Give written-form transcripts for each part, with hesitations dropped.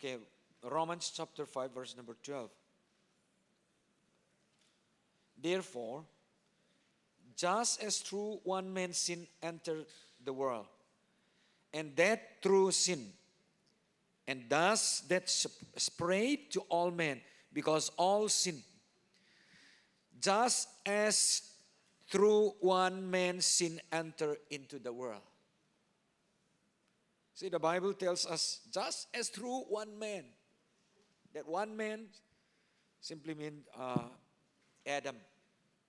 Okay, Romans chapter 5, verse number 12. Therefore, just as through one man sin entered the world, and that through sin, and thus that spread to all men, because all sin. Just as through one man sin entered into the world. See, the Bible tells us, just as through one man. That one man simply means Adam.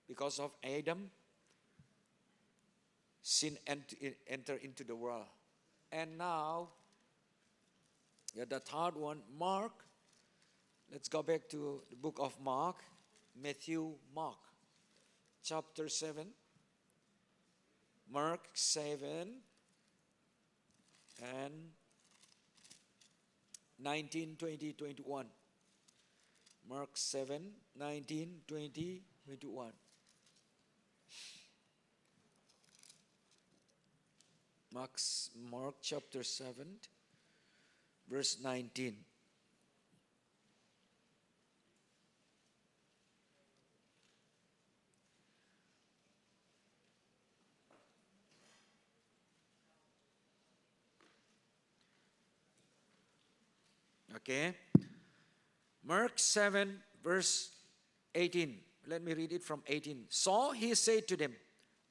Because of Adam, sin entered into the world. And now, the third one, Mark. Let's go back to the book of Mark, Mark, chapter 7. Mark 7 and 19, 20, 21. Mark 7, 19, 20, 21. Mark chapter 7, verse 19. Okay. Mark 7, verse 18. Let me read it from 18. So he said to them,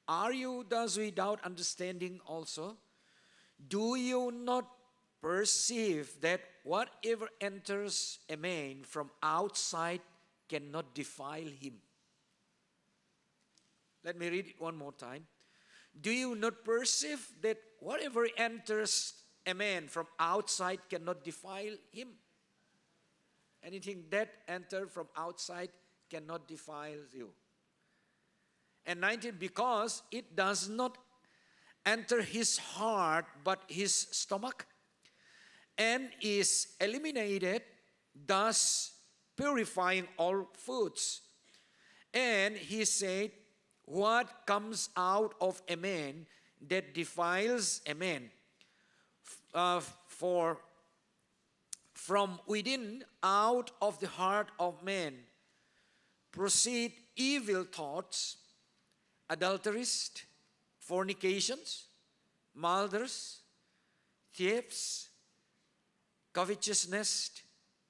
are you thus without understanding also? Do you not perceive that whatever enters a man from outside cannot defile him? Let me read it one more time. Do you not perceive that whatever enters a man from outside cannot defile him? Anything that enters from outside cannot defile you. And 19, because it does not enter his heart but his stomach, and is eliminated, thus purifying all foods. And he said, what comes out of a man that defiles a man? For from within, out of the heart of man, proceed evil thoughts, adulteries, fornications, murders, thefts, covetousness,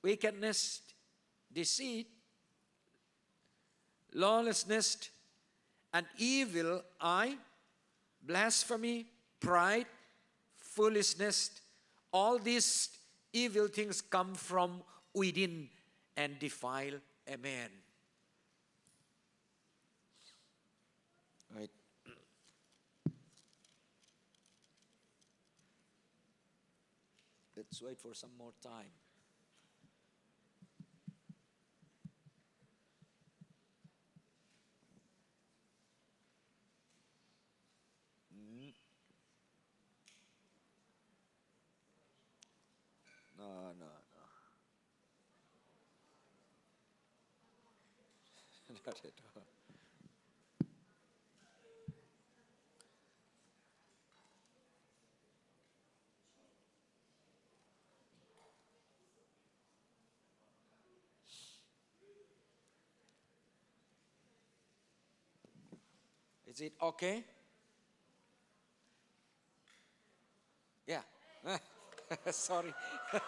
wickedness, deceit, lawlessness, an evil eye, blasphemy, pride, foolishness. All these evil things come from within and defile a man. Right. Let's wait for some more time. No. Not at all. Is it okay? Yeah. Sorry. Thank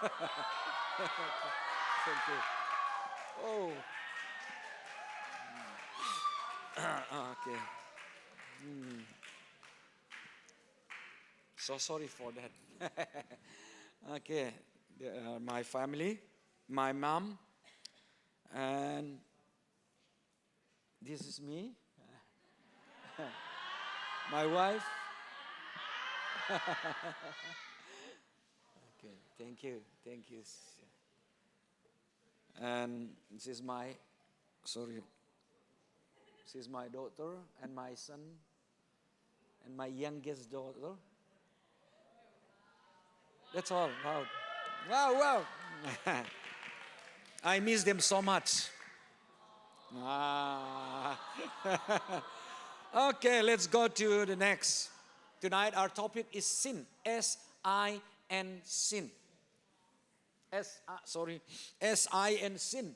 you. Oh. Okay. So sorry for that. Okay. My family, my mom, and this is me. My wife. Okay, thank you. And this is my daughter and my son and my youngest daughter. That's all. Wow. I miss them so much. Okay, let's go to the next. Tonight our topic is sin. S-I-N, sin. S-I-N, sin.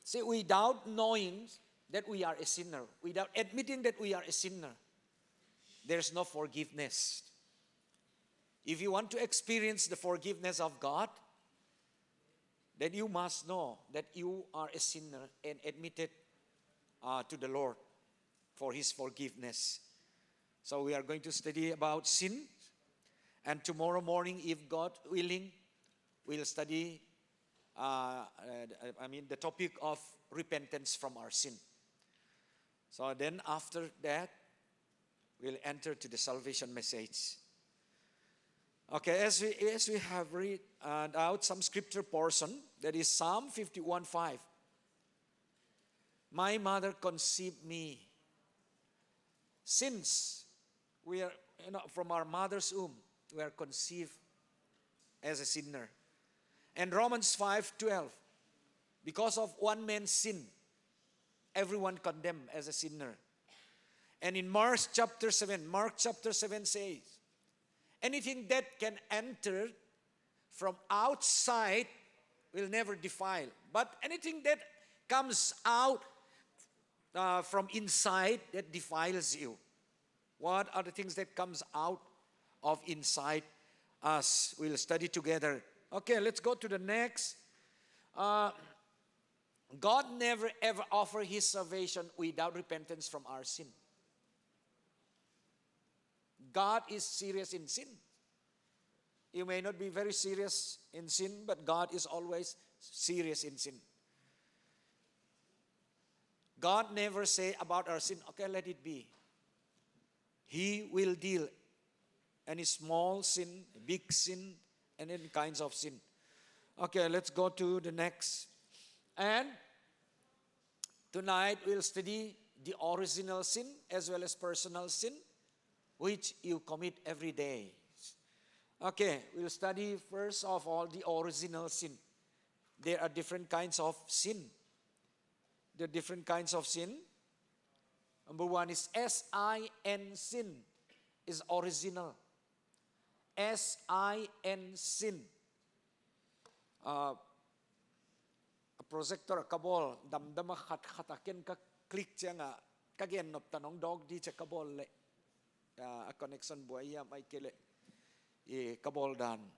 See, without knowing that we are a sinner, without admitting that we are a sinner, there's no forgiveness. If you want to experience the forgiveness of God, then you must know that you are a sinner and admit it to the Lord for His forgiveness. So we are going to study about sin. And tomorrow morning, if God willing, we'll study the topic of repentance from our sin. So then after that, we'll enter to the salvation message. Okay, as we have read out some scripture portion, that is Psalm 51:5. My mother conceived me. Since we are, from our mother's womb, we are conceived as a sinner. And Romans 5:12, because of one man's sin, everyone condemned as a sinner. And in Mark chapter 7 says, anything that can enter from outside will never defile. But anything that comes out from inside, that defiles you. What are the things that comes out of inside us? We'll study together. Okay, let's go to the next. God never ever offered His salvation without repentance from our sin. God is serious in sin. You may not be very serious in sin, but God is always serious in sin. God never say about our sin, okay, let it be. He will deal any small sin, big sin, and any kinds of sin. Okay, let's go to the next. And tonight we'll study the original sin as well as personal sin, which you commit every day. Okay, we'll study first of all the original sin. There are different kinds of sin. The different kinds of sin. Number one is S-I-N, sin, is original. S-I-N, sin. A projector kabol damdama khataken ka click siya nga kagen nop tanong dog di siya kabol le a connection buaya may kile e kabol dan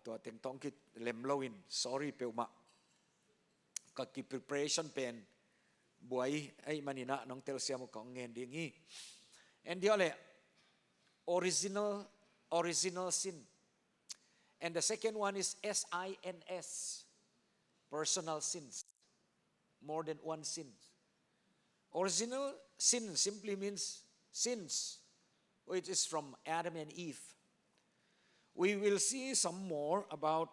to ateng tongkit lemlowin sorry peuma ka ki preparation pen buay ay manina nong tel siya mo kong ngendingi and di ole original sin. And the second one is S-I-N-S, personal sins, more than one sin. Original sin simply means sins, which is from Adam and Eve. We will see some more about,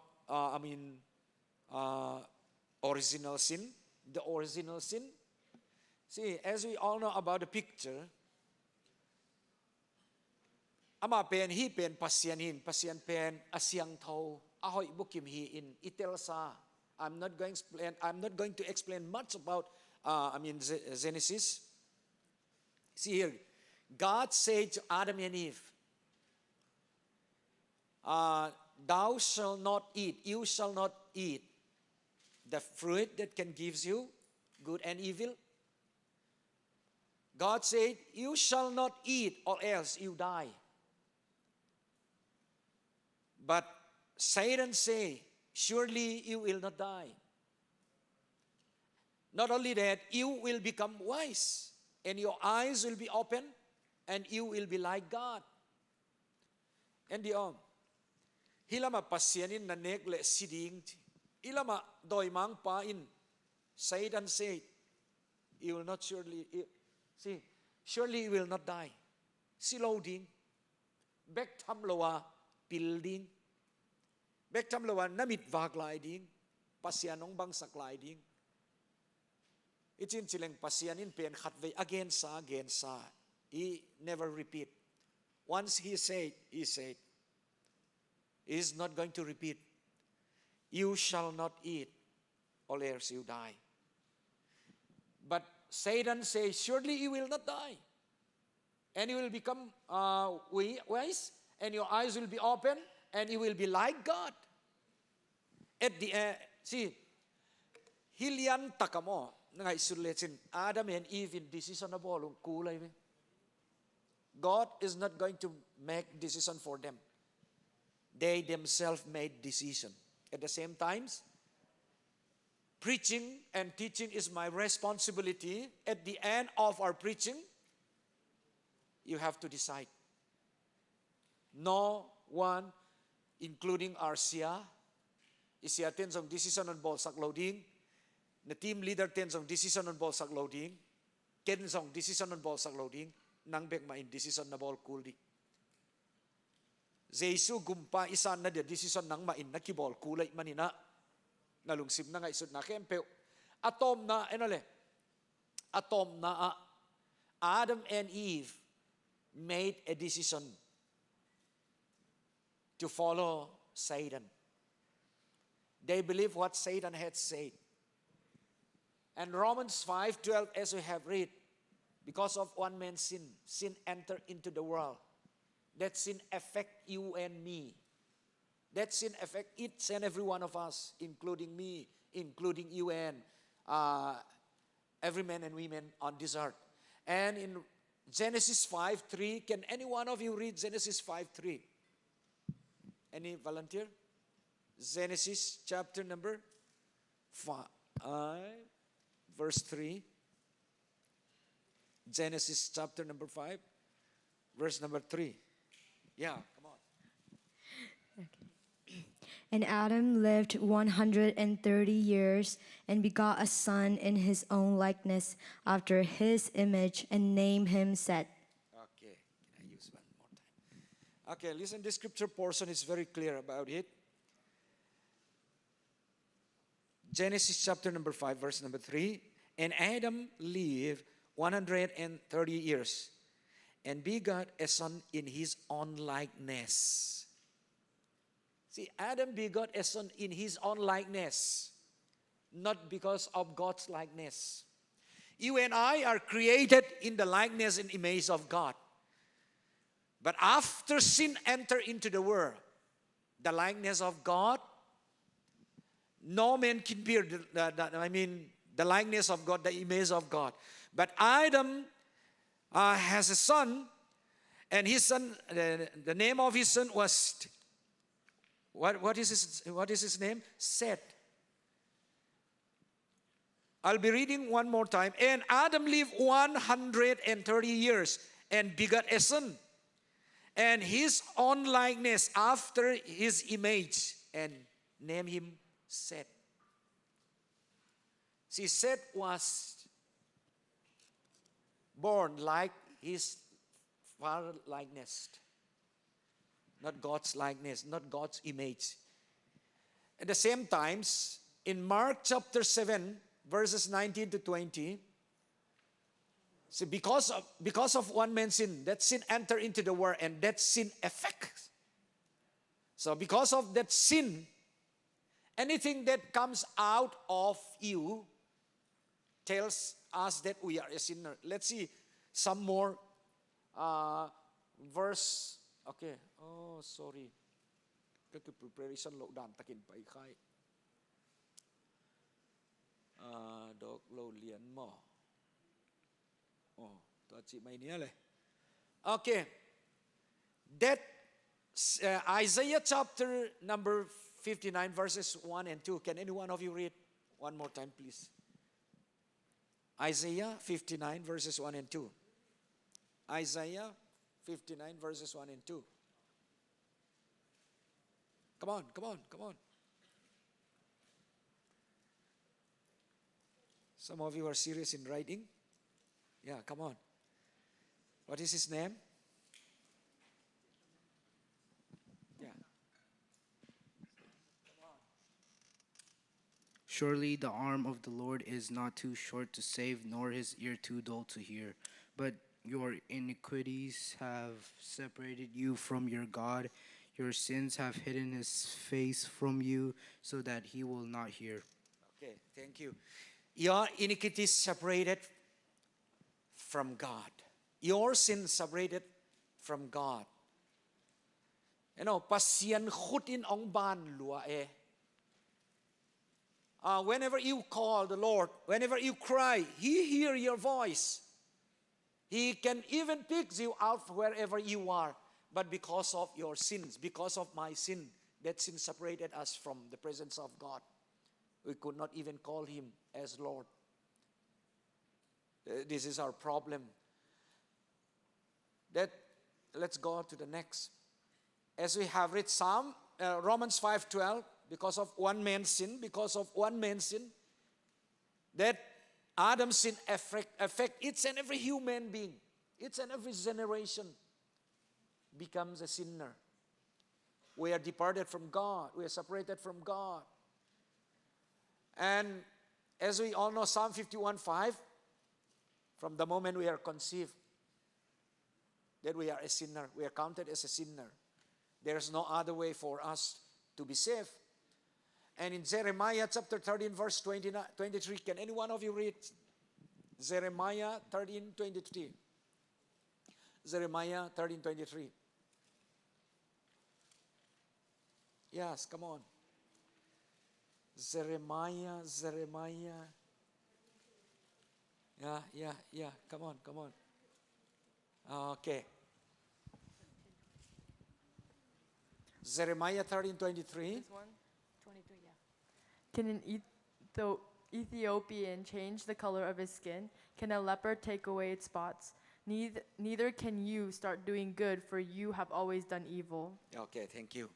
original sin. The original sin. See, as we all know about the picture, ama pen hi pen pasyan pen asyang thau ahoy bukim hi in itelsa. I'm not going to explain much about Genesis. See here, God said to Adam and Eve, thou shalt not eat, you shall not eat the fruit that can give you good and evil. God said, you shall not eat or else you die. But Satan say, surely you will not die. Not only that, you will become wise, and your eyes will be open, and you will be like God. And the hilama pasyanin na negle siding, ilama doymang pain. Satan said, you will not surely you will not die. Siloding, bektam loa building, bektam loa namit vagliding, pasyanong bang sakliding. It's in silang pasyanin pen khatve again sa. He never repeat. Once he said. He is not going to repeat. You shall not eat, or else you die. But Satan says, surely you will not die. And you will become wise, and your eyes will be open, and you will be like God. At the end, see, Lian takamo, ngay suletin, Adam and Eve in decision na bolong kulay. God is not going to make decision for them. They themselves made decision. At the same time, preaching and teaching is my responsibility. At the end of our preaching, you have to decide. No one, including our Isia ten song decision on ball sak loading, the team leader ten song decision on ball sak loading, Ken song decision on ball sak loading, nang bek ma in decision na ball kuldi. Jesu gumpa isan na dia decision nang ma in nakibol kulay manina. Nalungsib na nga isod na kempeo. Atom na, atom na, Adam and Eve made a decision to follow Satan. They believe what Satan had said. And Romans 5:12, as we have read, because of one man's sin entered into the world. That sin affect you and me. That sin affect each and every one of us, including me, including you and every man and women on this earth. And in Genesis 5:3, can any one of you read Genesis 5:3? Any volunteer? Genesis chapter number 5, verse 3. Genesis chapter number 5, verse number 3. Yeah, come on. Okay. And Adam lived 130 years and begot a son in his own likeness after his image and named him Seth. Okay, can I use one more time? Okay, listen, this scripture portion is very clear about it. Genesis chapter number 5, verse number 3. And Adam lived 130 years and begot a son in his own likeness. See, Adam begot a son in his own likeness, not because of God's likeness. You and I are created in the likeness and image of God. But after sin entered into the world, the likeness of God, no man can bear the likeness of God, the image of God. But Adam has a son, and his son, the name of his son was, what is his name? Seth. I'll be reading one more time. And Adam lived 130 years and begot a son, and his own likeness after his image, and named him Seth. See, Seth was born like his father likeness, not God's likeness, not God's image. At the same times, in Mark chapter 7, verses 19 to 20, see, because of one man's sin, that sin entered into the world, and that sin affects. So because of that sin, anything that comes out of you tells us that we are a sinner. Let's see some more verse. Okay. Oh, sorry. Kaya preparation Lungdam takin pa Khai. Dok lo Lian mo. Oh, tachi may niya le. Okay. That Isaiah chapter number 59 verses 1 and 2. Can any one of you read one more time, please? Isaiah 59 verses 1 and 2. Isaiah 59 verses 1 and 2. Come on, come on, come on. Some of you are serious in writing. Yeah, come on. What is his name? Yeah. Surely the arm of the Lord is not too short to save, nor his ear too dull to hear. But your iniquities have separated you from your God. Your sins have hidden his face from you, so that he will not hear. Okay, thank you. Your iniquities separated from God. Your sins separated from God. pasien khutin ong ban lua e. Whenever you call the Lord, whenever you cry, He hears your voice. He can even pick you out wherever you are. But because of your sins, because of my sin, that sin separated us from the presence of God. We could not even call Him as Lord. This is our problem. Let's go to the next. As we have read Romans 5:12, because of one man's sin, that Adam's sin affect each and every human being, each and every generation becomes a sinner. We are departed from God. We are separated from God. And as we all know, Psalm 51:5, from the moment we are conceived, that we are a sinner. We are counted as a sinner. There is no other way for us to be saved. And in Jeremiah chapter 13, verse 23, can any one of you read Jeremiah 13:23? Jeremiah 13:23. Yes, come on. Jeremiah. Yeah. Come on. Okay. Jeremiah 13:23. This one? 23, yeah. Can an Ethiopian change the color of his skin? Can a leopard take away its spots? Neither can you start doing good, for you have always done evil. Okay, thank you.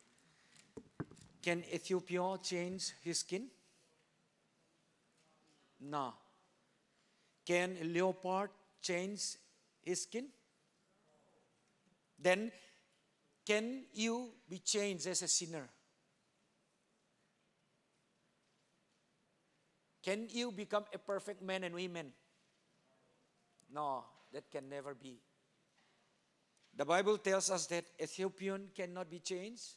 Can Ethiopia change his skin? No. Can a leopard change his skin? Then, can you be changed as a sinner? Can you become a perfect man and woman? No, that can never be. The Bible tells us that Ethiopian cannot be changed.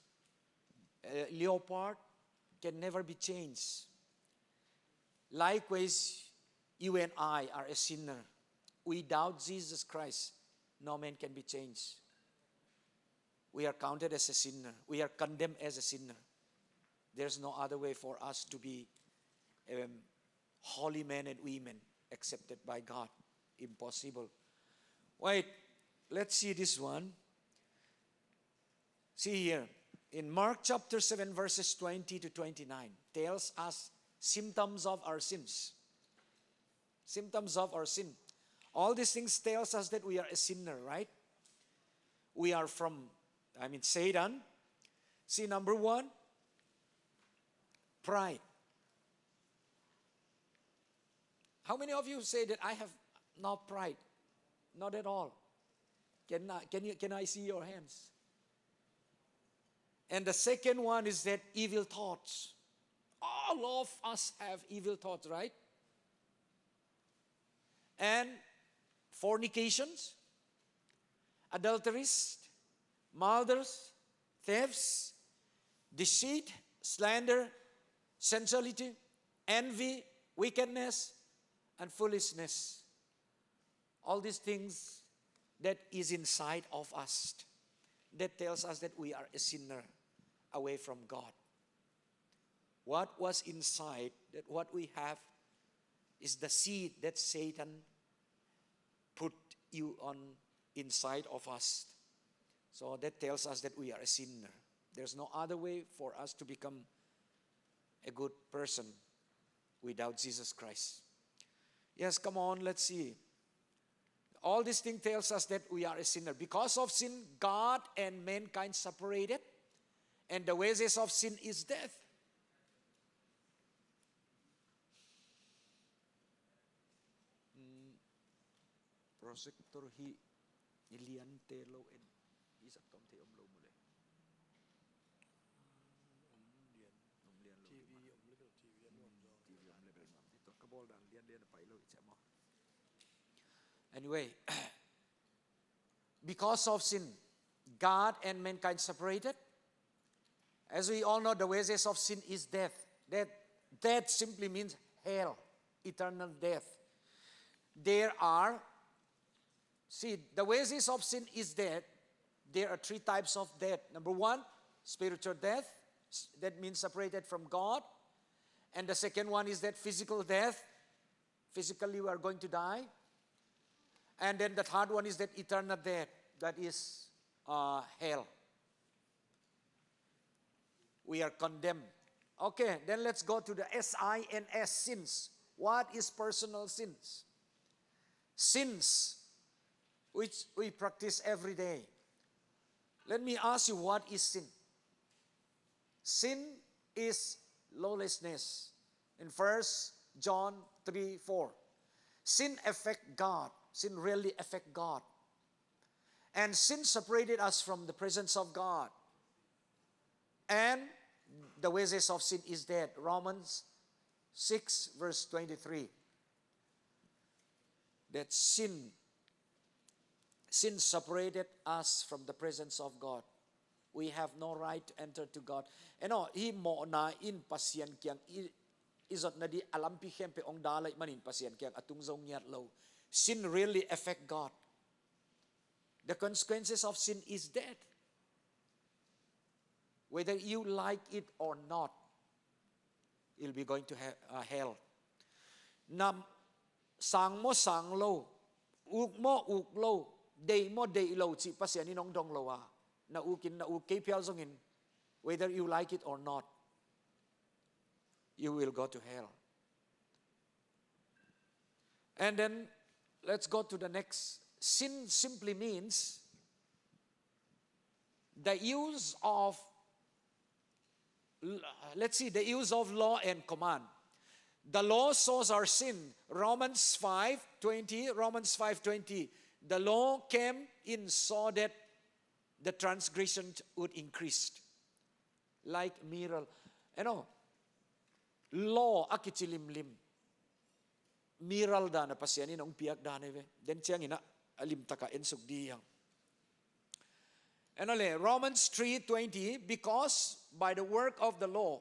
Leopard can never be changed. Likewise, you and I are a sinner. Without Jesus Christ, no man can be changed. We are counted as a sinner. We are condemned as a sinner. There's no other way for us to be holy men and women accepted by God. Impossible. Wait, let's see this one. See here. In Mark chapter 7, verses 20 to 29, tells us symptoms of our sins. Symptoms of our sin. All these things tells us that we are a sinner, right? We are from, Satan. See, number one, pride. How many of you say that I have no pride? Not at all. Can I see your hands? And the second one is that evil thoughts. All of us have evil thoughts, right? And fornications, adulteries, murders, thefts, deceit, slander, sensuality, envy, wickedness, and foolishness. All these things that is inside of us, that tells us that we are a sinner away from God. What was inside, that what we have, is the seed that Satan put you on inside of us. So that tells us that we are a sinner. There's no other way for us to become a good person without Jesus Christ. Yes, come on, let's see. All these things tells us that we are a sinner. Because of sin, God and mankind separated, and the wages of sin is death. Projector hi Lian telo and isa tom te omlo mule. Anyway, because of sin, God and mankind separated. As we all know, the wages of sin is death. Death simply means hell, eternal death. The wages of sin is death. There are three types of death. Number one, spiritual death, that means separated from God. And the second one is that physical death, physically we are going to die. And then the third one is that eternal death, that is hell. We are condemned. Okay, then let's go to the SINS, sins. What is personal sins? Sins which we practice every day. Let me ask you, what is sin? Sin is lawlessness. In 1 John 3:4. Sin affects God. Sin really affects God. And sin separated us from the presence of God. And the wages of sin is death. Romans 6 verse 23. That sin separated us from the presence of God. We have no right to enter to God. Hi mo na in pasien kyang izot na di alampi hempe ong dalay manin pasien kyang atung zong nyat lo. Sin really affect God. The consequences of sin is death. Whether you like it or not, you'll be going to hell. Nam sang mo sang lo, uk mo uk lo, day mo day lo, chi pasien ni nong dong lo wa. Na ukin na ukay pial zongin, whether you like it or not, you will go to hell. And then let's go to the next. Sin simply means the use of, the use of law and command. The law shows our sin. Romans 5:20. The law came in so that the transgression would increase. Like miral. Law akichilimlim. Miral da na pasyan inong piyak da na then siyang ina alim taka ensuk diyang. Romans 3:20, because by the work of the law,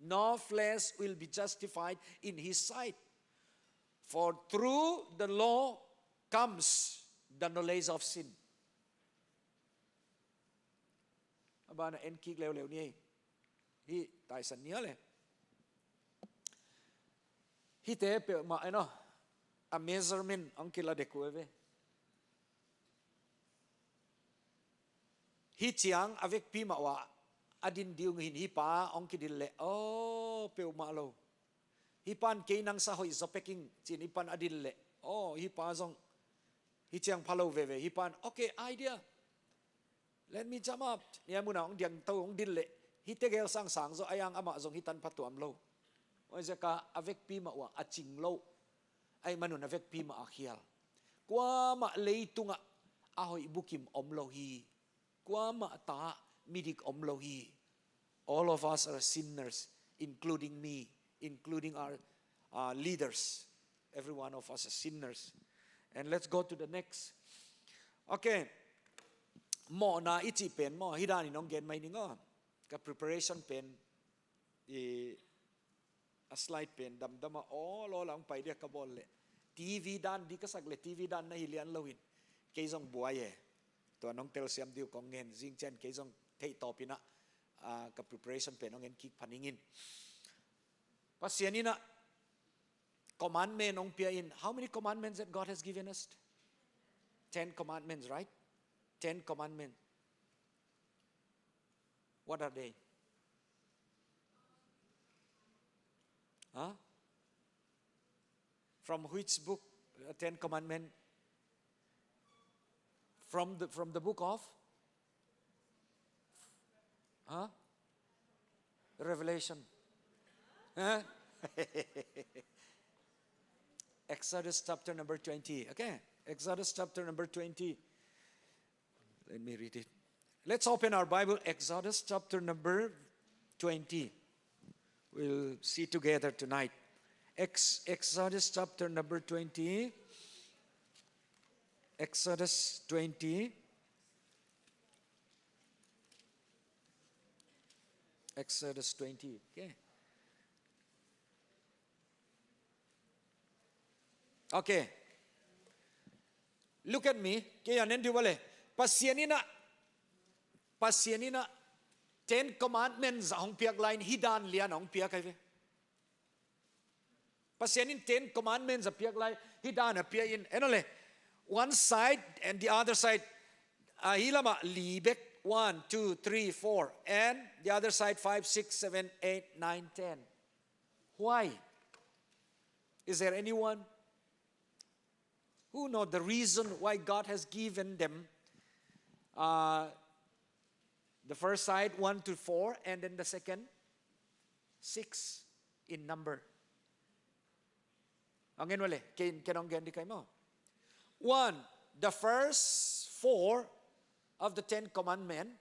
no flesh will be justified in his sight. For through the law comes the knowledge of sin. Aba na enkik lew niya. Hi tay san niya le. Hi te pe ma a measurement ang kila de kuwe. Hi chiang avec pi ma wa adin diung hin hi pa ong kidille. Oh pe ma lo. Hi pan ke nang sa hoi zo peking chin hi pan adille. Oh hi pa zong hi chiang palo ve hi pan okay idea. Let me jump up. Niya muna ong diang tau ong dille. Hi tegel sang zo ayang ama zong hitan patuam lo. O ka avec pi ma wa aching lo. Ay manun avec pi ma akhial. Kwa ma leitunga ahoy bukim omlo hi. Kwa ma ta midik omlo hi. All of us are sinners, including me, including our leaders. Every one of us are sinners. And let's go to the next. Okay. Mo na ichi pen mo hidani nong gen may ningo. Ka preparation pen a slide pen damdama all ang pay dia kabolle. TV dan di kasagle TV dan na hilian lawin. Kaisong buaye. To anong tel siam diu kong ngen zing chen kaisong tay topina ka preparation pen nong en kik paningin. Pasianina commandment nong piain. How many commandments that God has given us? 10 commandments, right? 10 commandments. What are they? Huh? From which book? 10 commandments. From the book of? Huh? Revelation. Huh? Exodus chapter number 20. Okay. Exodus chapter number 20. Let me read it. Let's open our Bible. Exodus chapter number 20. We'll see together tonight. Exodus chapter number 20. Exodus 20. Exodus 20. Okay. Okay. Look at me. Kaya nandiwale. Pasianina Ten Commandments ahong piak line hidan lian ahong piak ay ve. Pasyanin Ten Commandments a piak line hidan a piak in enole. One side and the other side hilama libek 1, 2, 3, 4 and the other side 5, 6, 7, 8, 9, 10. Why? Is there anyone who knows the reason why God has given them the first side 1 to 4 and then the second 6 in number? Angin wale, kenong gen di kay mo. 1, the first 4 of the 10 commandments,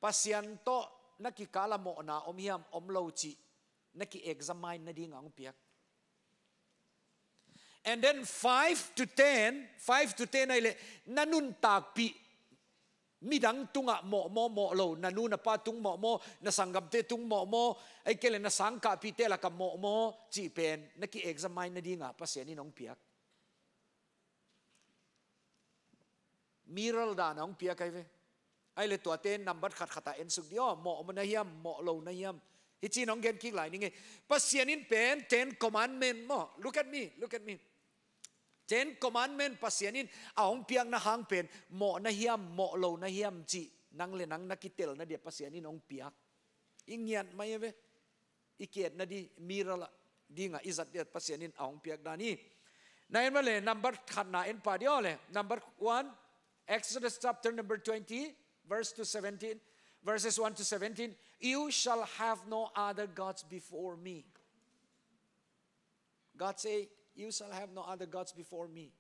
pasyanto nakikala mo na omhiyam omlauchi naki-examine na di nga ang piyak. And then 5 to 10 ay nanuntagpi midang tunga mo lo nanuna pa tung mo nasanggap te tung mo ay kailan nasangka pitela ka mo chipen naki-examine na di nga pasyanin ang piyak. Miral da na ang piyak ay ve. Ay le to aten number khat en sug dio mo na hiam mo lo na hiam. Hichi nong gen kik lai ni nge. Pasyanin pen 10 commandment mo. Look at me. 10 commandment pasyanin aong piyak na hang pen mo na hiam mo lo na hiam chi nang le nang nakitel na dia pasyanin ong piyak. Ingyan may ve. Ikiet na di miral di nga izat dia pasyanin aong piyak dani. Na en male number khat na en pa dio le. Number 1 Exodus chapter number 20, verses 1 to 17. You shall have no other gods before me. God say, you shall have no other gods before me.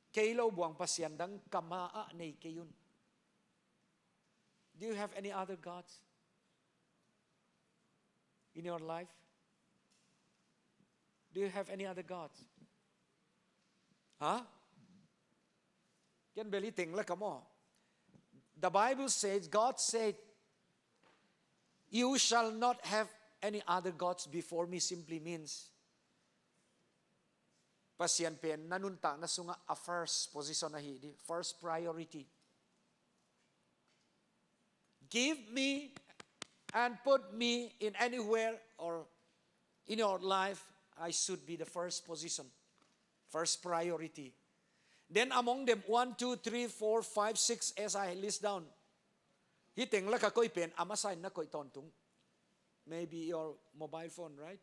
Kailaw buang pasyandang kamaa nay kayun. Do you have any other gods in your life? Do you have any other gods? Huh? Can beli ting la kamo. The Bible says, God said, you shall not have any other gods before me simply means pasyan pen nanunta na sunga a first position na hidi, first priority. Give me and put me in anywhere or in your life, I should be the first position, first priority. Then among them, 1, 2, 3, 4, 5, 6, as I list down. Hiteng la ka koy pen, amasign na koy tontung. Maybe your mobile phone, right?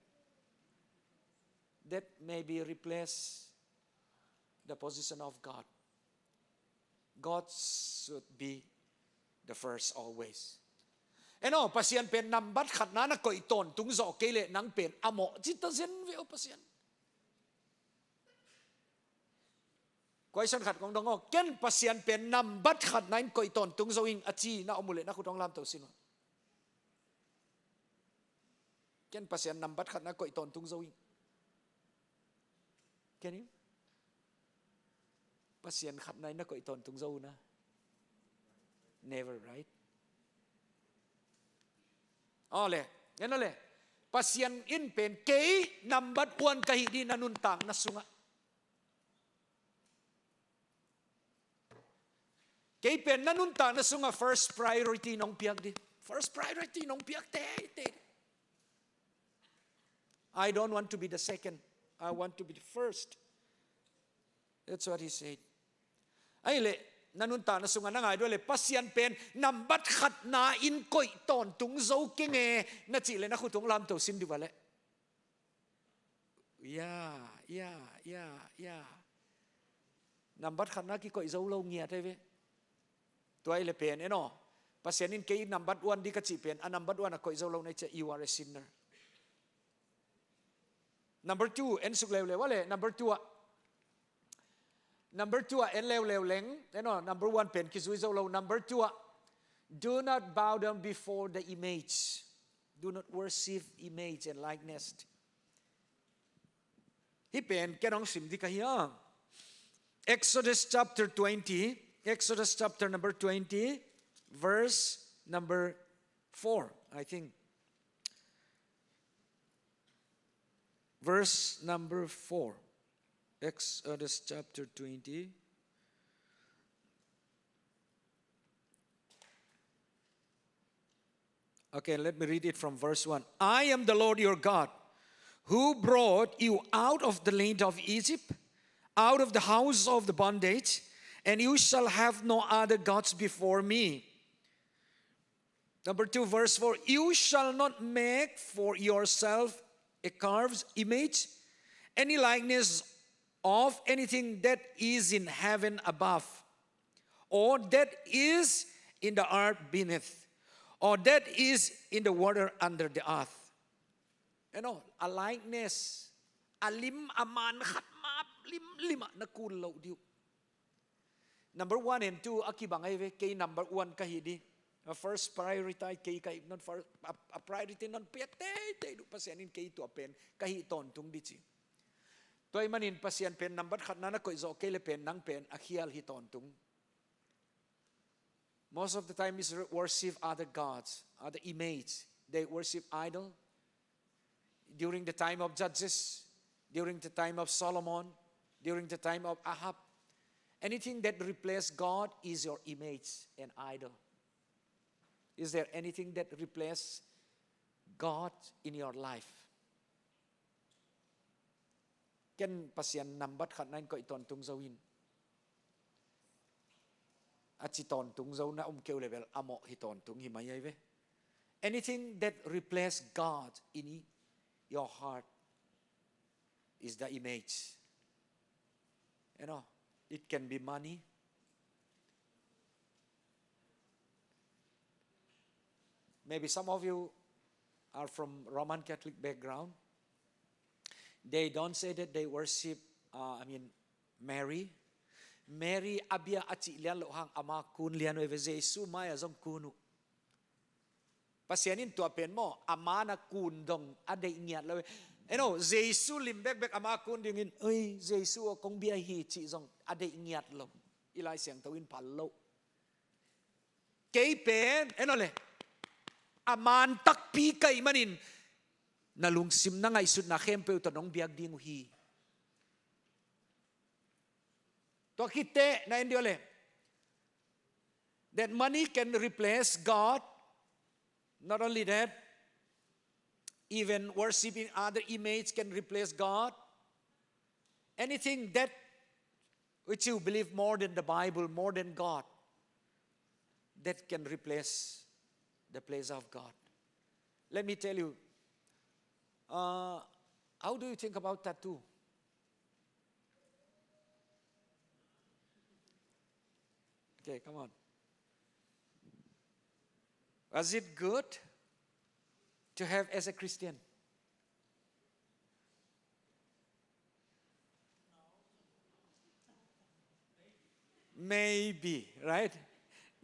That maybe replace the position of God. God should be the first always. Eno, pasyan pen nambat khat na koy tontung zo kele nang pen amo. Jita zen veo pasyan. Question khat kong dongo ken pasyan pen nambat khat nain ko iton tung zoing achi na omule na kutong lam to sino ken pasyan nambat khat na ko iton tung zoing ken you pasyan khat nain na ko iton tung zo na never, right? Ole enole pasyan in pen kay nambat 1 kahidi nanuntang na sunga. Kay pen nanunta na sunga first priority nong piyak di. First priority nong piyak te. I don't want to be the second. I want to be the first. That's what he said. Ay le nanunta na sunga na nga idole pasyan pen nambat khat na in koy ton tung zo kinge na chile na khutong lam to sim di wale. Yeah. Nambat khat na ki koy zo lo ngia te ve. Tuay le pen eno pasyanin kay number 1 di ka chipen a number 1 ako izaw law na cha you are a sinner. Number 2 en suglew wale number 2 en lew leng eno number 1 pen kizu izaw law number 2 do not bow down before the image, do not worship image and likeness. Hipen kenong sim di kahiya. Exodus chapter number 20, verse number 4, I think. Verse number 4. Exodus chapter 20. Okay, let me read it from verse 1. I am the Lord your God, who brought you out of the land of Egypt, out of the house of the bondage, and you shall have no other gods before me. Number 2, verse 4. You shall not make for yourself a carved image, any likeness of anything that is in heaven above, or that is in the earth beneath, or that is in the water under the earth. You know, a likeness, alim aman khatmap lim lima na kunlaw diyo. Number 1 and 2, akibangay kay number 1 kahidi. First priority kay not for a priority non piete do pasyanin kay to apen kahiton tung dichi. Toy manin pasyan pen number khat na ko izo kay le pen nang pen akhial hiton tung. Most of the time is worship other gods, other images. They worship idol. During the time of Judges, during the time of Solomon, during the time of Ahab, anything that replaces God is your image and idol. Is there anything that replaces God in your life? Ken pasyan nambat khat nain ko iton tung zawin. At si ton tung zaw na kêu level amo hiton tung himayay ve. Anything that replaces God in your heart is the image. You know, it can be money. Maybe some of you are from Roman Catholic background. They don't say that they worship, Mary. Mary abia aci lian lohang ama kun lian ove Jesu maya zong kunu. Pasyanin tu apen mo ama na kun dong ada ingat lawe. Jesu limbek bek ama kun dingin. Oi Jesu kong biya hi ci zong ada ingat lo. Ilai siang tawin palo. Kay pen le. Aman takpi kay manin nalungsim na nga isud na kempe utanong biag dingu hi. To kite na hindi ole. That money can replace God. Not only that, even worshiping other images can replace God. Anything that which you believe more than the Bible, more than God, that can replace the place of God. Let me tell you, how do you think about tattoo? Okay, come on. Was it good to have as a Christian? Maybe, right?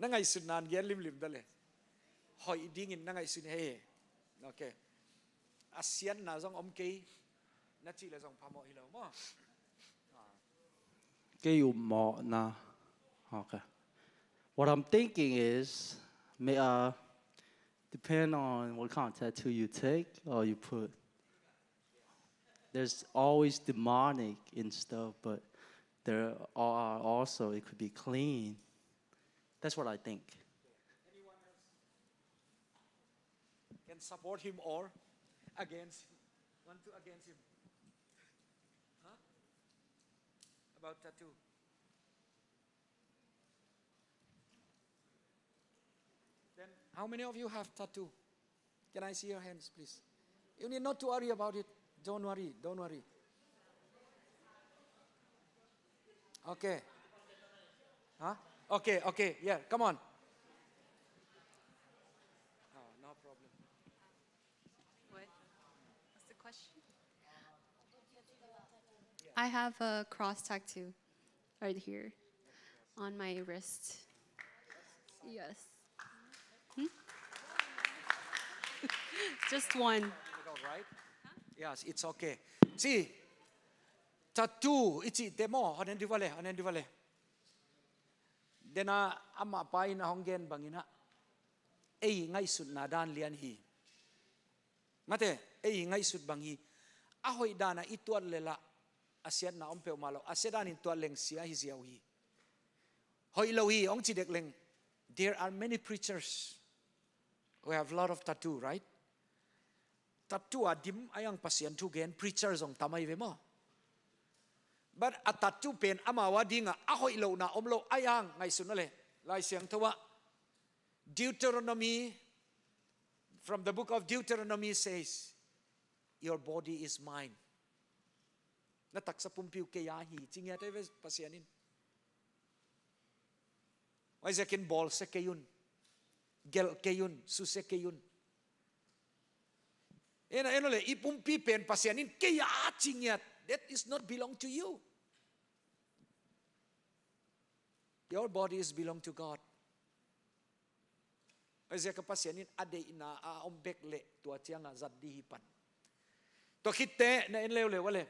Nangay sunan gian lim dale. Hoy dingin nangay sun he. Okay. Asian na zong kay na chi la zong pamo hilaw mo. Cái vụ mọ na. Okay. What I'm thinking is, depend on what kind of tattoo you take or you put. There's always demonic in stuff, but there are also, it could be clean. That's what I think. Anyone else can support him or against him? One to against him. Huh? About tattoo. Then how many of you have tattoo? Can I see your hands, please? You need not to worry about it. Don't worry. Okay. Huh? Okay. Yeah, come on. Oh, no problem. What? What's the question? I have a cross tattoo right here on my wrist. Yes. Just one. Right? Yes, it's okay. See, tattoo, it's demo, hanen divale. Dena ama pai na honggen bangina. Ngay sud na dan lian hi. Mate, ngay sud bangi. Ahoy dana ituan lela. Asian na ompeo malo. Asian in tuan leng siya hi siyaw hi. Hoy lawi ong chidek leng. There are many preachers We have a lot of tattoo, right? Tattoo adim ayang pasien tu gen preacher zong tamay ve mo. But a tattoo pen amawa dinga ahoy lo na omlo ayang ngay sunale. Lai siang tawa. Deuteronomy, from the book of Deuteronomy says, your body is mine. Natak sa pumpiw kayahi. Tingya tayo pasyanin. Why zakin ball sa kayun. Gel kayun. Suse kayun. Eno le, ipumpi pen pasyanin. Kaya tingya. That is not belong to you. Your body is belong to God. Ay kapasyanin ade ina aombek le tua tiang zat dihipan. To kitte na enlew le wale.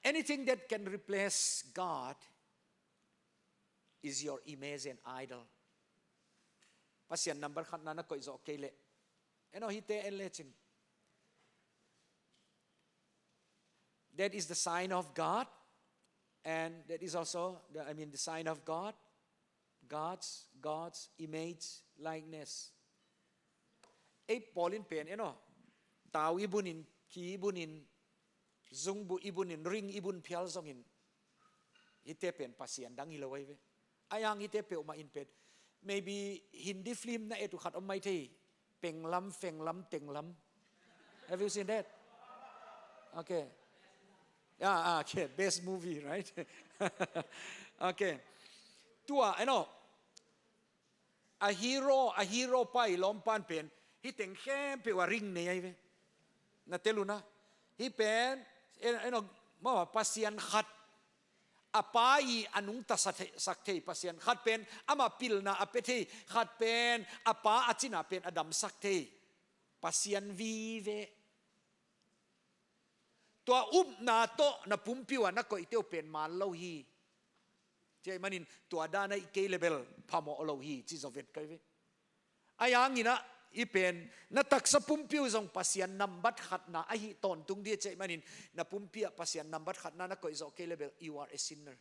Anything that can replace God is your image and idol. Pasyan number khat na ko iso okay le. Eno hite enlechin. That is the sign of God, and that is also the sign of God. God's image, likeness. Paulin pen, tao ibunin, ki ibunin, zungbu ibunin, ring ibun pial zongin. Ite pen pasien dang ilaway ve. Ayang ite pe uma inped. Maybe Hindi film na etu khat omay te. Penglam, fenglam, tenglam. Have you seen that? Okay. Yeah, okay. Best movie, right? Okay. Tua, a hero pa ilompan pen, hiteng pe wa ring ne yai na teluna. Hi pen, pasian khat apai anung ta sakte pasian khat pen ama pil na apete khat pen apa achina pen adam sakte pasian vive. Tua na to na pumpiwa na ko iteo pen malo hi. Jay manin tua dana ike level pamo olo hi chizovet kaive. Ayang ina ipen na taksa pumpiu zong pasian nambat khat na ahi ton tung dia chay manin na pumpia pasian nambat khat na ko is okay level. You are a sinner.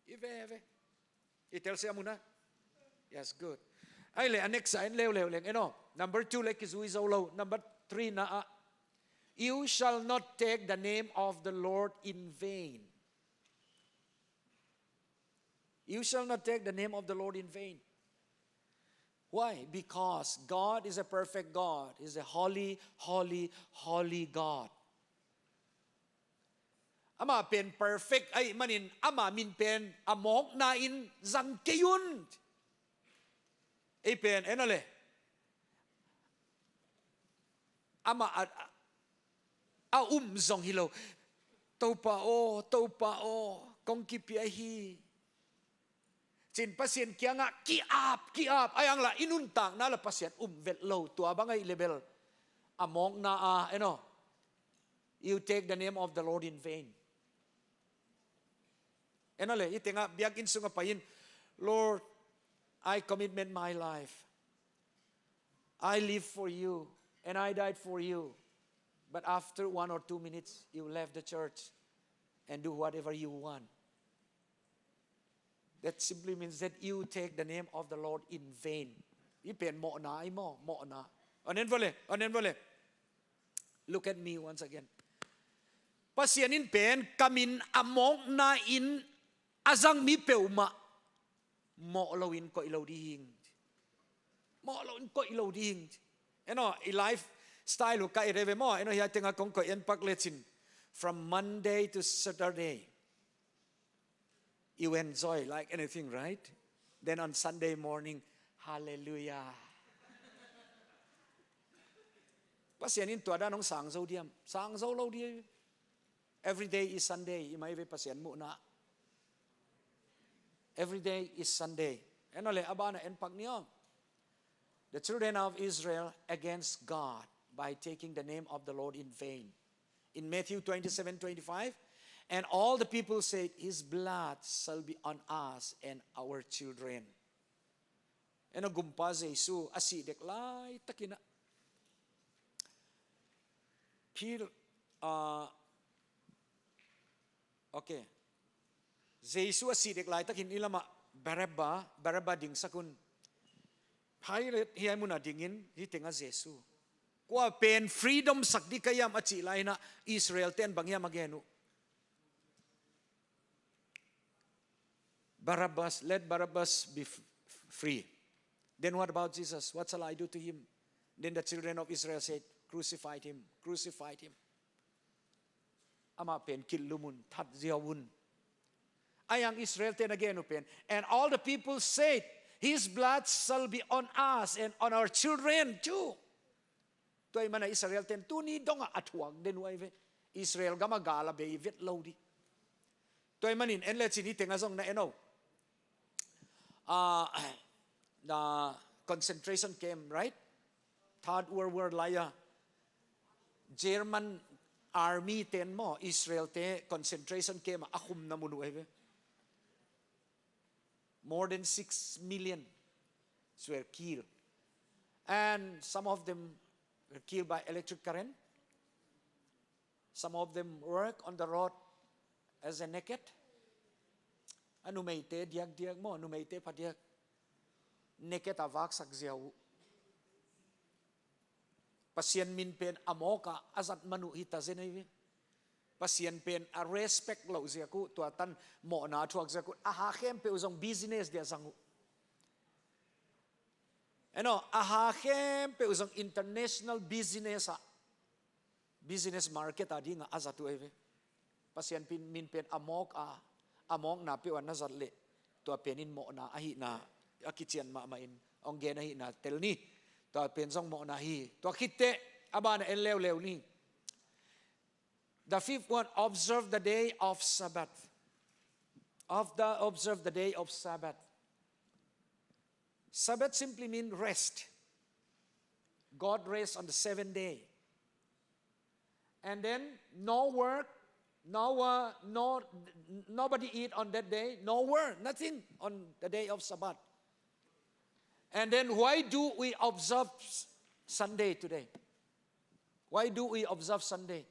Ive. Itel siya muna. Yes, good. Ay le next sign leng number 2 like is low. Number 3 na you shall not take the name of the Lord in vain. You shall not take the name of the Lord in vain. Why? Because God is a perfect God. He is a holy, holy, holy God. Ama pen perfect ay manin ama min pen amok na in zang kayun. Ay pen le. Ama zong hilo. Tau pa o kong kipiahi. Chin pasien kia nga ki up ayang la inuntang na la pasien vet low tua bangay level among na you take the name of the Lord in vain. Le ite nga biag insunga payin, Lord, I commitment my life. I live for you and I died for you. But after 1 or 2 minutes, you left the church and do whatever you want. That simply means that you take the name of the Lord in vain. Ipen mo na. Onen vole. Look at me once again. Pasianin pen kamin among na in azang mi peuma. Mo lawin ko ilaw dihing. Lifestyle ka ireve mo. Hiya tinga kong ko yan pagletsin. From Monday to Saturday. You enjoy like anything, right? Then on Sunday morning, hallelujah. Pasyanin tuada nong sangzo diam. Sangzo lo dia. Every day is Sunday. Imaive pasyan mo na. Every day is Sunday. Le abana en pag niyo. The children of Israel against God by taking the name of the Lord in vain. In Matthew 27:25, and all the people said, His blood shall be on us and our children. Gumpa Jesu asidek lai takina. Okay. Jesu asidek lai takin ilama Barabba ding sakun. Pilate hiya muna dingin hi tenga Jesu. Kwa pen freedom sakdi kayam achi laina Israel ten bangya magenu. Barabbas, let Barabbas be free. Then what about Jesus? What shall I do to him? Then the children of Israel said, crucified him, crucified him. Ama pen killumun tat ziawun. Ayang Israel ten again pen. And all the people said, his blood shall be on us and on our children too. Toy mana Israel ten tu ni donga atwag den waive. Israel gamagala be vet lodi. Toy manin en let's see tenga song na eno. The concentration camp, right? Third World War laya. German army ten mo Israel te concentration camp akum na munu waive. More than 6 million were killed. And some of them were killed by electric current. Some of them work on the road as a naked. Anu meite diag mo, anu meite padiag naked avak sak ziaw. Pasien min pen amoka azat manu hita zenaive. Pasien pen a respect lo ziaku tuatan mo na tuag ziaku aha kem pe uzong business dia sangu. Aha kem pe uzong international business business market adi nga azatu eve. Pasien pin min pen among na pe wan nazat le tua penin mo na ahi na akichian ma main ong gen ahi na telni tua pen song mo na hi tua kitte abana en lew ni. The fifth one, observe the day of Sabbath. Observe the day of Sabbath. Sabbath simply means rest. God rests on the 7th day. And then no work, nobody eat on that day, no work, nothing on the day of Sabbath. And then why do we observe Sunday today? Why do we observe Sunday?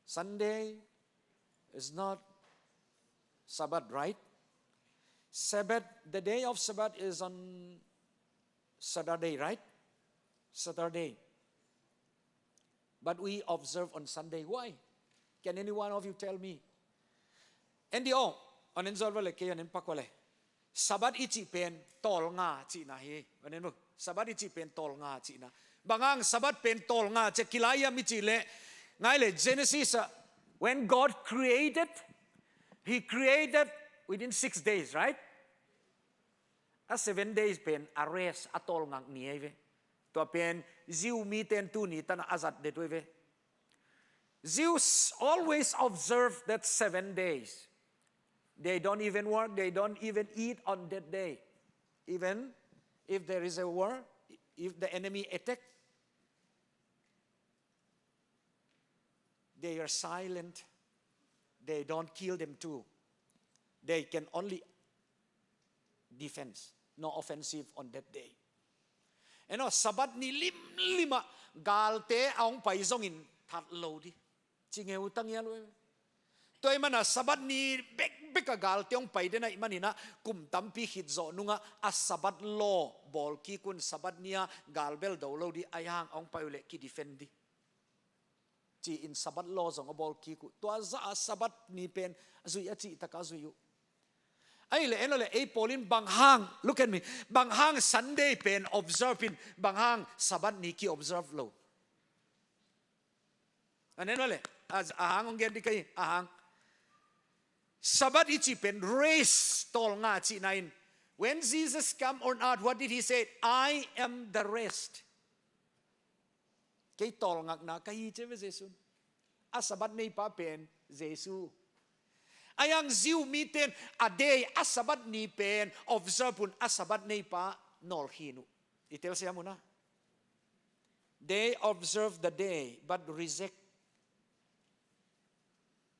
Sunday is not Sabbath, right? Sabbath, the day of Sabbath is on Saturday, right? Saturday. But we observe on Sunday. Why? Can any one of you tell me? Endi o, onen zolvale kayo nen pakwale. Sabbath ichi pen tol nga chi na he. Onen mo, Sabbath ichi pen tol nga chi na. Bangang Sabbath pen tol nga che kilaya michi le. Ngayle Genesis, when God created, He created within 6 days, right? A 7 days pen arrest atol ngang nieve. To pen ziu miten tu ni tan azat de tueve. Zeus always observe that 7 days. They don't even work, they don't even eat on that day. Even if there is a war, if the enemy attack, they are silent. They don't kill them too. They can only defense, no offensive on that day. Sabat ni lima galte aong paizongin tatlo di. Chinge utang yalo. Toy mana sabat ni bek galte aong paide na imanina kumtampi hitzo nunga as sabat law bol ki kun sabat niya galbel dawlo di ayang aong paule ki defendi. Chi in sabat law zong bol ki ku. To za sabat ni pen azui achi takazuyu. Ay le eno le ay polin banghang, look at me, banghang Sunday pen observe in banghang sabat ni ki observe lo. Ano le as ahang ong gendi kay ahang sabat ichi pen race tol nga chi nain. When Jesus come on earth, what did he say? I am the rest. Kay tol ngak na kay cheve Jesus. Asabat ni pa pen Jesus. Ayang ziu miten a day asabat ni pen observe pun asabat ni pa nol hinu. Itel siya muna. They observe the day but reject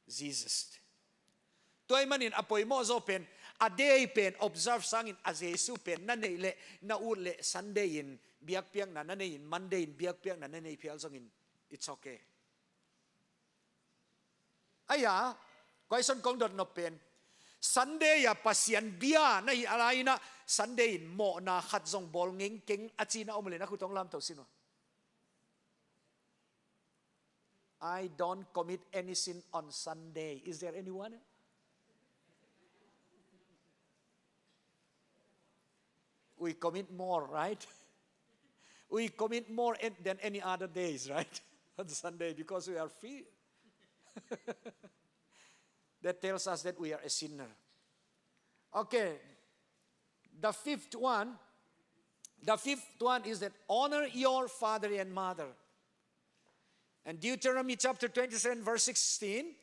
Jesus. Tuay manin apoy mo zo pen a day pen observe sangin as Jesu pen nanele na ule Sunday in BIAKPIAK na nanay in Monday in BIAKPIAK na nanay pial sangin. It's okay. Aya question kong dot no pen. Sunday ya pasian bia na hi alai na Sunday mo na khat zong bol ngeng keng achina omle na khutong lam to sino. I don't commit any sin on Sunday. Is there anyone? We commit more, right? We commit more than any other days, right? On Sunday because we are free. That tells us that we are a sinner. Okay. The fifth one is that honor your father and mother. And Deuteronomy chapter 27 verse 16,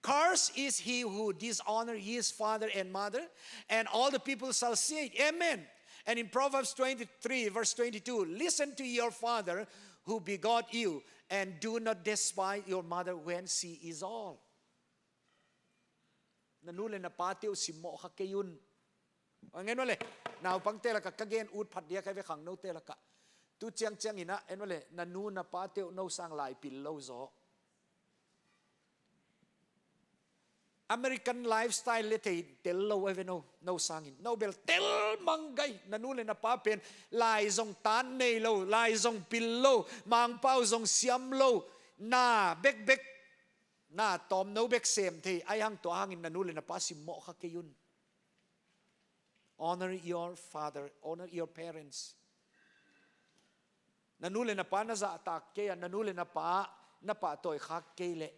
cursed is he who dishonor his father and mother, and all the people shall say it. Amen. And in Proverbs 23 verse 22, listen to your father who begot you, and do not despise your mother when she is old. Nanule na patio si mo ka kayun. Ngayon wale, now pang tela ka kagain ut pat dia kay kang no tela ka. Tu chiang chiang ina en wale nanu na patio no sang lai pillow zo. American lifestyle letay tello even no sangin. No bel tel manggay nanule na papen lai zong tan nei lo lai zong pillow mang pao zong siam lo na bek na tom no bek sem thi ay hang to hangin nanule na pa mo ka kayun. Honor your father, honor your parents. Nanule na pa na za atak kaya nanule na pa toy khak kele.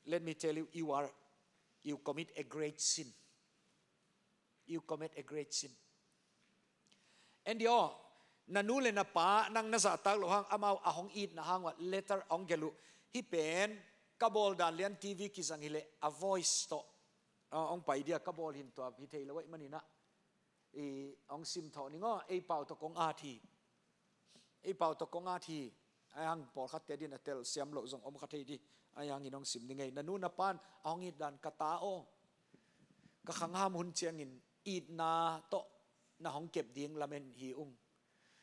Let me tell you, you commit a great sin. You commit a great sin. And yo, nanule na pa nang nasa atak lohang amaw ahong eat na hang wat letter ong gelu hi pen kabol dan Lian TV kisang hile a voice to ong pai dia kabol hin to hi thei lawai manina ong sim tho ni ngo ei pau to kong a thi ai hang por khat te din atel siam lo zong om khat thei di ai hang inong sim ni ngai nanu na pan ong i dan katao ka khang ham hun chiang in eat na to na hong kep ding lamen hi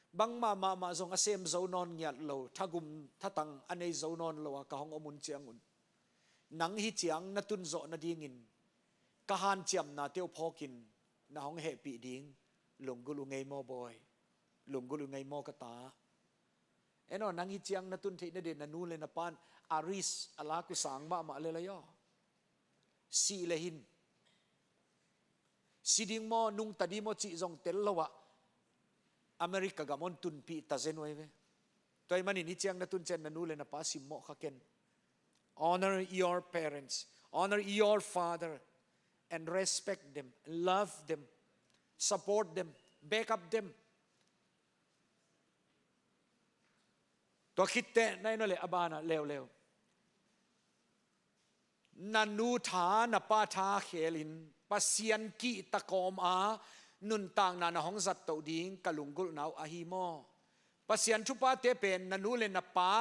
bang ma zong asem zo non nyat lo thagum thatang anei zo non lo ka hong omun chiang nang hi chiang na tun zo na dingin ka han chiam na teu phokin na hong he pi ding lungulu ngai mo boy lungulu ngai mo ka ta eno nang hi chiang na tun thei na de na nu le na pan aris ala ku sang ma le la yo si le hin siding mo nung tadi mo chi zong tel lawa America gamon tun pi ta zen wei ve toy mani ni chiang na tun chen na nu le na pa sim mo kha ken. Honor your parents, honor your father, and respect them, love them, support them, back up them. To khitte nai no le abana leo nanu tha na pa tha khelin pasian ki takom a nun tang na hong zat to ding kalungul nau a hi mo pasian thu pa te pen nanu le na pa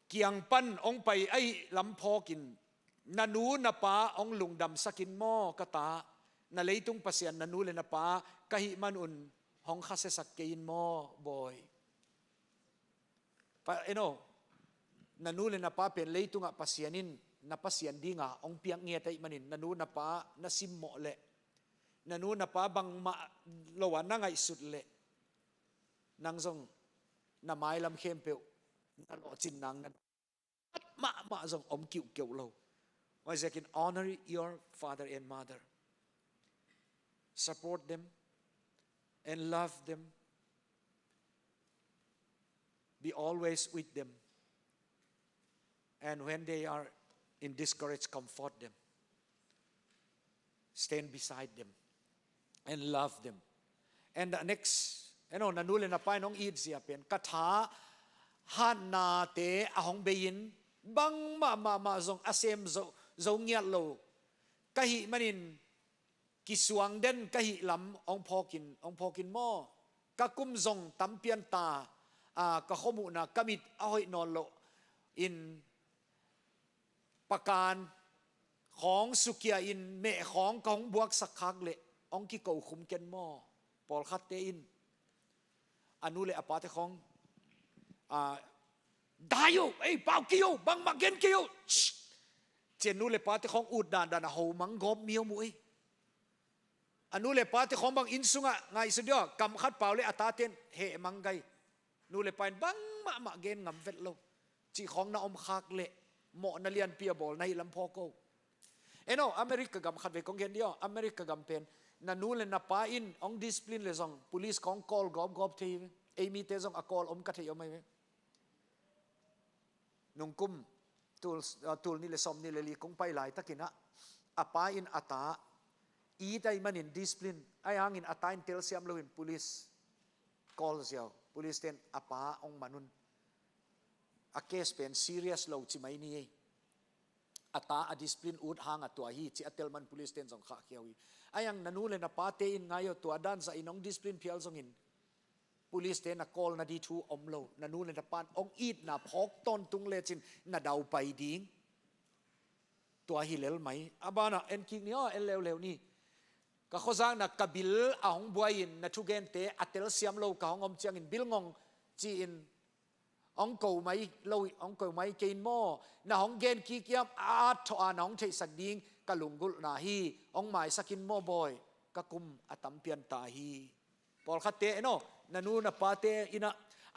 kiang pan ong pai ai lam phokin nanu na pa ong lungdam sakin mo kata na leitung pasian nanu le na pa kahi man hong khase sakkein mo boy pa nanu le na pa pen leitunga pasianin na pasian dinga ong piang nge tai manin nanu na pa na simmo le nanu na pa bang ma lowa na ngai sut le nang zong na mai lam khem peu na lo chin nang na ma zong om kiu lo why they can honor your father and mother, support them and love them, be always with them, and when they are in discouraged, comfort them, stand beside them and love them. And the next nanule na pa nong id siya pen katha han na te ahong bein bang ma zong asem zo ngiat lo kahi manin kisuang den kahi lam ong phokin mo kakum zong tampian ta ka khomu na kamit ahoy non lo in pakan khong sukia in me khong kong buak sakhak le ong ki ko khum ken mo pol khat te in anule apate khong dayo pau kiyo bang magen kiyo chen nu le pa te khong ut dan ho mang gop miêu mu anu le pa te khombang insunga ngai sudio kam khat paule ataten he mangai nu le pain bang ma gen ngam vet lo chi khong na om khak le mo na lian pia bol nai lam phoko eno america gam khat ve kong gen dio america gam pen na nu le na pa in ong discipline le zong police kong call gob the emi te zong a call om ka the yom mai nung kum tul ni le som ni le li kong pai lai takina apa in ata i dai manin discipline ai hangin atain tel siam loin police call siao police ten apa ong manun a case pen serious lo chi mai ni ata a discipline ut hang atwa hi chi atel man police ten jong kha khiawi ayang nanu le na pa te in ngayo to dan sa inong discipline phial jong in police ten a call na di thu omlo nanu le na pan ong eat na phok ton tung le chin na dau pai ding to hi lel mai abana en king ni o en lew ni ka khozang na kabil a hong buain na thu gen te atel siam lo ka hong om chiang in bil ngong chi in ong ko mai kein mo na hong gen ki kiam a tho anong thei sak ding ka lungul na hi ong mai sakin mo boy ka kum atam pian ta hi pol khate no nanu na pate ina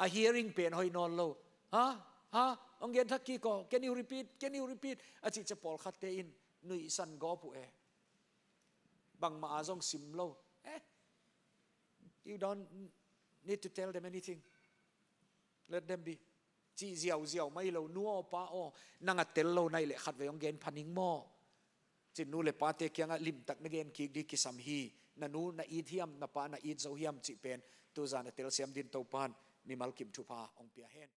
a hearing pen hoi non lo ha ong gen thaki ko can you repeat a chi che pol khate in nui san go pu e bang ma azong sim lo you don't need to tell them anything let them be chi ziao mai lo nuo pa o nanga tel lo nai le khat ve ong gen phaning mo chin nu le pa te kyanga lim tak na gen ki di kisam hi nanu na i thiam na pa na i zo hiam chi pen tu za na tel siam din to pan ni mal kim thu pa ong pia hen